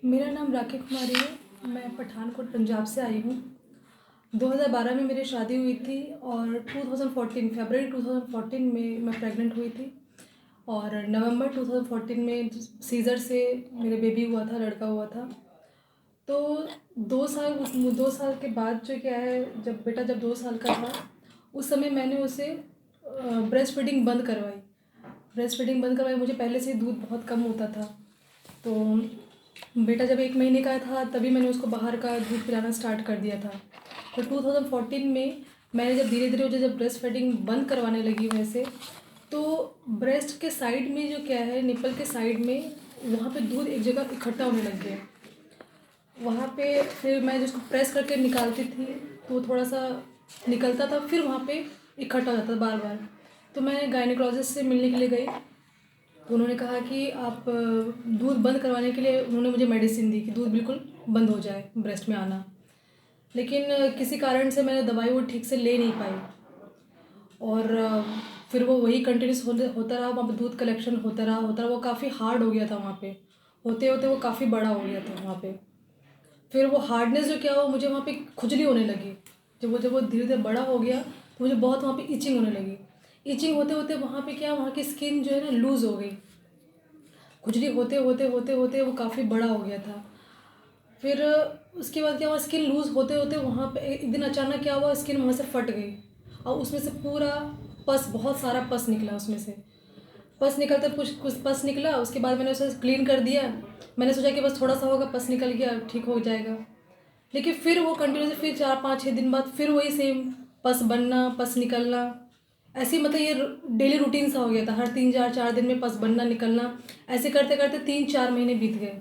मेरा नाम राखी कुमारी है। मैं पठानकोट पंजाब से आई हूँ। 2012 में मेरी शादी हुई थी और 2014 फरवरी 2014 में मैं प्रेग्नेंट हुई थी और नवंबर 2014 में सीज़र से मेरे बेबी हुआ था, लड़का हुआ था। तो 2 साल के बाद जो क्या है, जब 2 साल का था उस समय मैंने उसे ब्रेस्ट फीडिंग बंद करवाई। मुझे पहले से ही दूध बहुत कम होता था। तो बेटा जब 1 महीने का था तभी मैंने उसको बाहर का दूध पिलाना स्टार्ट कर दिया था। तो 2014 में मैंने जब धीरे धीरे जब ब्रेस्ट फीडिंग बंद करवाने लगी वैसे, तो ब्रेस्ट के साइड में जो क्या है, निपल के साइड में वहाँ पे दूध एक जगह इकट्ठा होने लग गया। वहाँ पे फिर मैं जिसको प्रेस करके निकालती थी तो थोड़ा सा निकलता था, फिर वहाँ पे इकट्ठा हो जाता था बार बार। तो मैं गायनेकोलॉजिस्ट से मिलने के लिए गई तो उन्होंने कहा कि आप दूध बंद करवाने के लिए उन्होंने मुझे मेडिसिन दी कि दूध बिल्कुल बंद हो जाए ब्रेस्ट में आना। लेकिन किसी कारण से मैंने दवाई वो ठीक से ले नहीं पाई और फिर वो वही कंटिन्यूस होता रहा। वहाँ पे दूध कलेक्शन होता रहा। वो काफ़ी हार्ड हो गया था वहाँ पे, होते होते वो काफ़ी बड़ा हो गया था वहाँ पे। फिर वो हार्डनेस जो क्या हुआ, मुझे वहाँ पे खुजली होने लगी। जब वो धीरे धीरे बड़ा हो गया तो मुझे बहुत वहाँ पे इचिंग होने लगी। इचिंग होते होते वहाँ पे क्या, वहाँ की स्किन जो है ना लूज़ हो गई। खुजली होते होते वो काफ़ी बड़ा हो गया था। फिर उसके बाद क्या हुआ, स्किन लूज़ होते होते वहाँ पे एक दिन अचानक क्या हुआ, स्किन वहाँ से फट गई और उसमें से पूरा पस, बहुत सारा पस निकला। उसमें से पस निकलते कुछ कुछ पस निकला। उसके बाद मैंने उसे क्लीन कर दिया। मैंने सोचा कि बस थोड़ा सा होगा, पस निकल गया, ठीक हो जाएगा। लेकिन फिर वो कंटिन्यूसली फिर 4 5 6 दिन बाद फिर वही सेम पस बनना, पस निकलना। ऐसे ही मतलब ये डेली रूटीन सा हो गया था। हर 3 4 4 दिन में पस बनना निकलना। ऐसे करते करते 3 4 महीने बीत गए।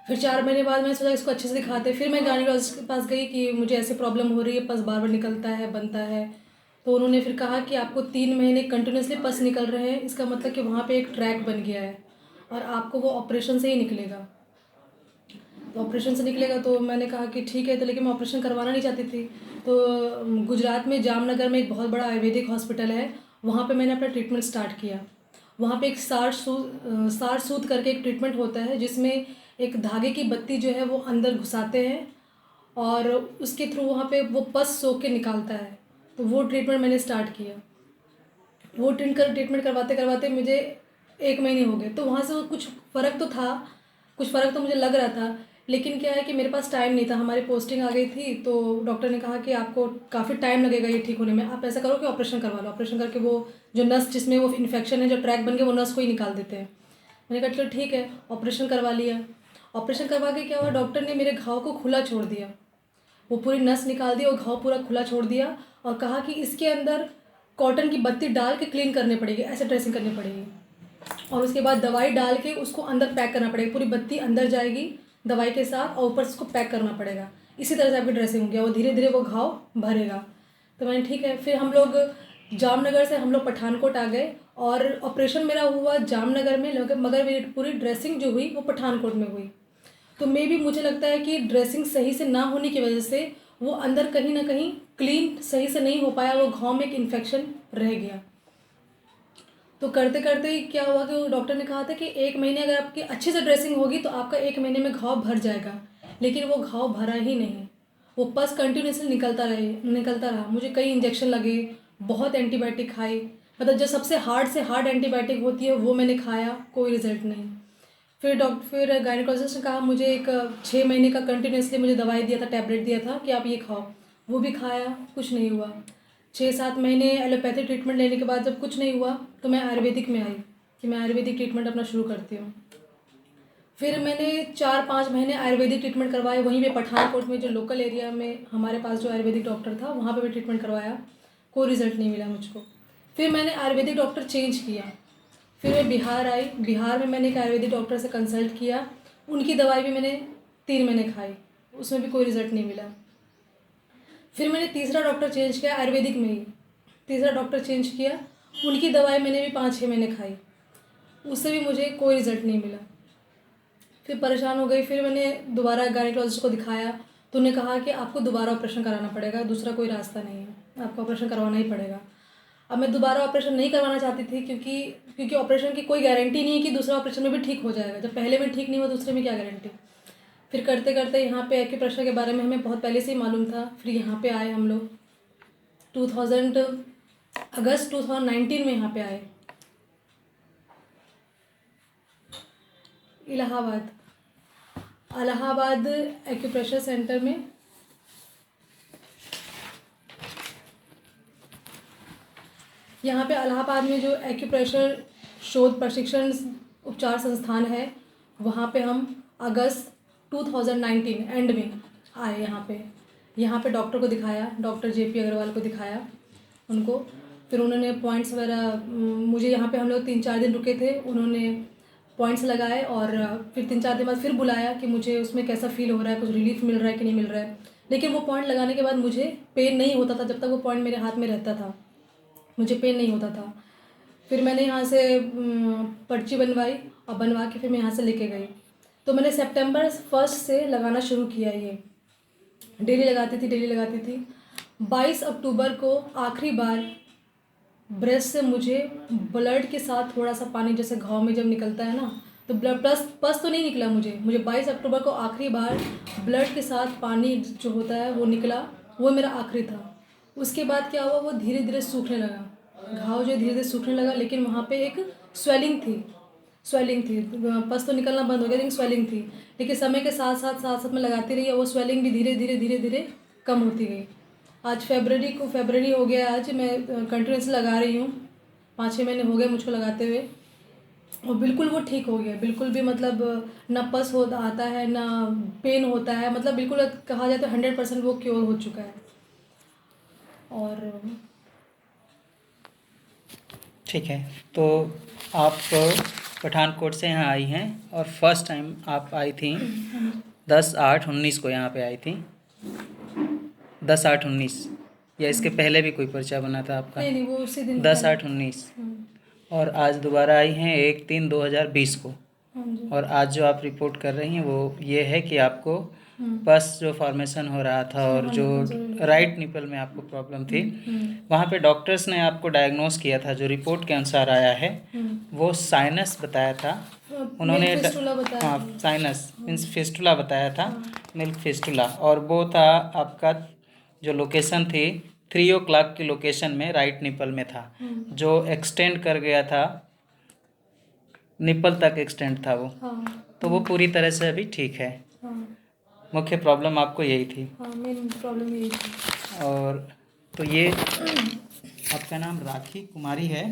फिर 4 महीने बाद मैंने सोचा इसको अच्छे से दिखाते। फिर मैं गायनेकोलॉजिस्ट के पास गई कि मुझे ऐसे प्रॉब्लम हो रही है, पस बार बार निकलता है, बनता है। तो उन्होंने फिर कहा कि आपको 3 महीने कंटिन्यूसली पस निकल रहे हैं, इसका मतलब कि वहाँ पे एक ट्रैक बन गया है और आपको वो ऑपरेशन से ही निकलेगा। तो ऑपरेशन से निकलेगा तो मैंने कहा कि ठीक है। तो लेकिन मैं ऑपरेशन करवाना नहीं चाहती थी। तो गुजरात में जामनगर में एक बहुत बड़ा आयुर्वेदिक हॉस्पिटल है, वहाँ पे मैंने अपना ट्रीटमेंट स्टार्ट किया। वहाँ पे एक सार सूत करके एक ट्रीटमेंट होता है जिसमें एक धागे की बत्ती जो है वो अंदर घुसाते हैं और उसके थ्रू वहाँ पे वो पस सोख के निकालता है। तो वो ट्रीटमेंट मैंने स्टार्ट किया। वो ट्रीटमेंट करवाते करवाते मुझे 1 महीने हो गए। तो वहाँ से कुछ फ़र्क तो था, कुछ फ़र्क तो मुझे लग रहा था। लेकिन क्या है कि मेरे पास टाइम नहीं था, हमारी पोस्टिंग आ गई थी। तो डॉक्टर ने कहा कि आपको काफ़ी टाइम लगेगा ये ठीक होने में, आप ऐसा करो कि ऑपरेशन करवा लो। ऑपरेशन करके वो जो नस जिसमें वो इन्फेक्शन है, जो ट्रैक बन गया, वो नस को ही निकाल देते हैं। मैंने कहा चलो ठीक है, ऑपरेशन करवा लिया। ऑपरेशन करवा के क्या हुआ, डॉक्टर ने मेरे घाव को खुला छोड़ दिया। वो पूरी नस निकाल दी और घाव पूरा खुला छोड़ दिया और कहा कि इसके अंदर कॉटन की बत्ती डाल के क्लीन करनी पड़ेगी, ऐसे ड्रेसिंग करनी पड़ेगी और उसके बाद दवाई डाल के उसको अंदर पैक करना पड़ेगा। पूरी बत्ती अंदर जाएगी दवाई के साथ और ऊपर से उसको पैक करना पड़ेगा। इसी तरह से आपकी ड्रेसिंग होगी और धीरे धीरे वो घाव भरेगा। तो मैंने ठीक है। फिर हम लोग जामनगर से हम लोग पठानकोट आ गए और ऑपरेशन मेरा हुआ जामनगर में, मगर मेरी पूरी ड्रेसिंग जो हुई वो पठानकोट में हुई। तो मे भी मुझे लगता है कि ड्रेसिंग सही से ना होने की वजह से वो अंदर कहीं ना कहीं क्लीन सही से नहीं हो पाया, वो घाव में एक इन्फेक्शन रह गया। तो करते करते ही क्या हुआ कि वो डॉक्टर ने कहा था कि 1 महीने अगर आपकी अच्छे से ड्रेसिंग होगी तो आपका 1 महीने में घाव भर जाएगा। लेकिन वो घाव भरा ही नहीं, वो पस कंटिन्यूसली निकलता रहा। मुझे कई इंजेक्शन लगे, बहुत एंटीबायोटिक खाई, मतलब जो सबसे हार्ड से हार्ड एंटीबायोटिक होती है वो मैंने खाया, कोई रिजल्ट नहीं। फिर गायनेकोलॉजिस्ट ने कहा मुझे एक 6 महीने का कंटिन्यूसली मुझे दवाई दिया था, टैबलेट दिया था कि आप ये खाओ। वो भी खाया, कुछ नहीं हुआ। 6 7 महीने एलोपैथी ट्रीटमेंट लेने के बाद जब कुछ नहीं हुआ तो मैं आयुर्वेदिक में आई कि मैं आयुर्वेदिक ट्रीटमेंट अपना शुरू करती हूँ। फिर मैंने 4 5 महीने आयुर्वेदिक ट्रीटमेंट करवाए वहीं पे पठानकोट में, जो लोकल एरिया में हमारे पास जो आयुर्वेदिक डॉक्टर था वहाँ पे भी ट्रीटमेंट करवाया, कोई रिज़ल्ट नहीं मिला मुझको। फिर मैंने आयुर्वेदिक डॉक्टर चेंज किया। फिर मैं बिहार आई। बिहार में मैंने एक आयुर्वेदिक डॉक्टर से कंसल्ट किया, उनकी दवाई भी मैंने 3 महीने खाई, उसमें भी कोई रिज़ल्ट नहीं मिला। फिर मैंने तीसरा डॉक्टर चेंज किया आयुर्वेदिक में ही, तीसरा डॉक्टर चेंज किया, उनकी दवाई मैंने भी 5 6 महीने खाई, उससे भी मुझे कोई रिज़ल्ट नहीं मिला। फिर परेशान हो गई। फिर मैंने दोबारा गायनेकोलॉजिस्ट को दिखाया तो उन्होंने कहा कि आपको दोबारा ऑपरेशन कराना पड़ेगा, दूसरा कोई रास्ता नहीं है, आपको ऑपरेशन करवाना ही पड़ेगा। अब मैं दोबारा ऑपरेशन नहीं करवाना चाहती थी, क्योंकि ऑपरेशन की कोई गारंटी नहीं है कि दूसरा ऑपरेशन में भी ठीक हो जाएगा। जब पहले में ठीक नहीं हुआ, दूसरे में क्या गारंटी। फिर करते करते यहाँ पे एक्यूप्रेशर के बारे में हमें बहुत पहले से ही मालूम था। फिर यहाँ पे आए हम लोग 2000 अगस्त 2019 में यहाँ पे आए, इलाहाबाद एक्यूप्रेशर सेंटर में। यहाँ पे इलाहाबाद में जो एक्यूप्रेशर शोध प्रशिक्षण उपचार संस्थान है, वहाँ पे हम अगस्त 2019 एंड में आए यहाँ पे डॉक्टर को दिखाया, डॉक्टर JP अग्रवाल को दिखाया उनको। फिर उन्होंने पॉइंट्स वगैरह, मुझे यहाँ पे हम लोग 3-4 दिन रुके थे, उन्होंने पॉइंट्स लगाए और फिर 3-4 दिन बाद फिर बुलाया कि मुझे उसमें कैसा फील हो रहा है, कुछ रिलीफ मिल रहा है कि नहीं मिल रहा है। लेकिन वो पॉइंट लगाने के बाद मुझे पेन नहीं होता था, जब तक वो पॉइंट मेरे हाथ में रहता था मुझे पेन नहीं होता था। फिर मैंने यहाँ से पर्ची बनवाई और बनवा के फिर मैं यहाँ से लेके गई। तो मैंने सितंबर 1 से लगाना शुरू किया। ये डेली लगाती थी। 22 अक्टूबर को आखिरी बार ब्रेस्ट से मुझे ब्लड के साथ थोड़ा सा पानी, जैसे घाव में जब निकलता है ना, तो ब्लड पस तो नहीं निकला मुझे 22 अक्टूबर को आखिरी बार ब्लड के साथ पानी जो होता है वो निकला। वो मेरा आखिरी था। उसके बाद क्या हुआ, वो धीरे धीरे सूखने लगा, घाव जो धीरे धीरे सूखने लगा। लेकिन वहाँ पे एक स्वेलिंग थी, पस तो निकलना बंद हो गया, लेकिन स्वेलिंग थी। लेकिन समय के साथ साथ मैं लगाती रही और वो स्वेलिंग भी धीरे धीरे कम होती गई। आज फरवरी हो गया, आज मैं कंटिन्यूसली लगा रही हूँ। 5-6 महीने हो गए मुझको लगाते हुए, और बिल्कुल वो ठीक हो गया। बिल्कुल भी मतलब ना पस आता है ना पेन होता है, मतलब बिल्कुल कहा जाए तो 100% वो क्योर हो चुका है। और ठीक है, तो आप पठानकोट से यहाँ आई हैं और फर्स्ट टाइम आप आई थी 10/8/19 को यहाँ पे आई थी। 10/8/19 या इसके पहले भी कोई पर्चा बना था आपका? नहीं, वो उसी दिन 10/8/19। और आज दोबारा आई हैं 1/3/2020 को। हाँ जी। और आज जो आप रिपोर्ट कर रही हैं वो ये है कि आपको पस जो फॉर्मेशन हो रहा था और जो राइट निपल में आपको प्रॉब्लम थी, वहाँ पे डॉक्टर्स ने आपको डायग्नोस किया था, जो रिपोर्ट के अनुसार आया है वो साइनस बताया था उन्होंने। हाँ, साइनस मीन्स फिस्टुला बताया था, मिल्क फिस्टुला। और वो था आपका जो लोकेशन थी 3 o'clock की लोकेशन में राइट निपल में था, जो एक्सटेंड कर गया था, निपल तक एक्सटेंड था वो। तो वो पूरी तरह से अभी ठीक है। मुख्य प्रॉब्लम आपको यही थी। मेन प्रॉब्लम यही थी। और तो ये आपका नाम राखी कुमारी है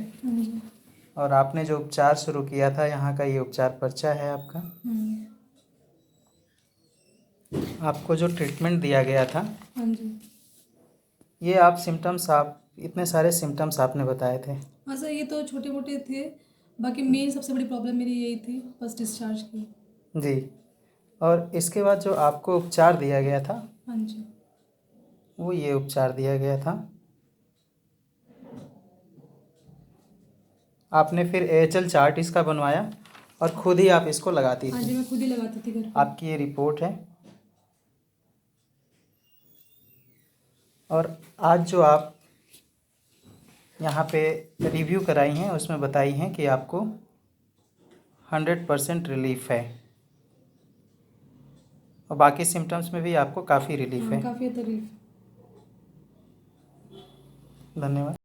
और आपने जो उपचार शुरू किया था, यहाँ का ये उपचार पर्चा है आपका। आपको जो ट्रीटमेंट दिया गया था, हाँ जी। ये आप सिम्टम्स, आप इतने सारे सिम्टम्स आपने बताए थे। हाँ सर, ये तो छोटे मोटे थे, बाकी मेन सबसे बड़ी प्रॉब्लम मेरी यही थी, फर्स्ट डिस्चार्ज की। जी। और इसके बाद जो आपको उपचार दिया गया था, हाँ जी, वो ये उपचार दिया गया था। आपने फिर AHL चार्ट इसका बनवाया और खुद ही आप इसको लगाती हाँ थी। जी, मैं खुद ही लगाती थी घर पे। आपकी ये रिपोर्ट है। और आज जो आप यहाँ पे रिव्यू कराई हैं उसमें बताई हैं कि आपको 100% रिलीफ है और बाकी सिम्टम्स में भी आपको काफ़ी रिलीफ है। काफ़ी रिलीफ। धन्यवाद।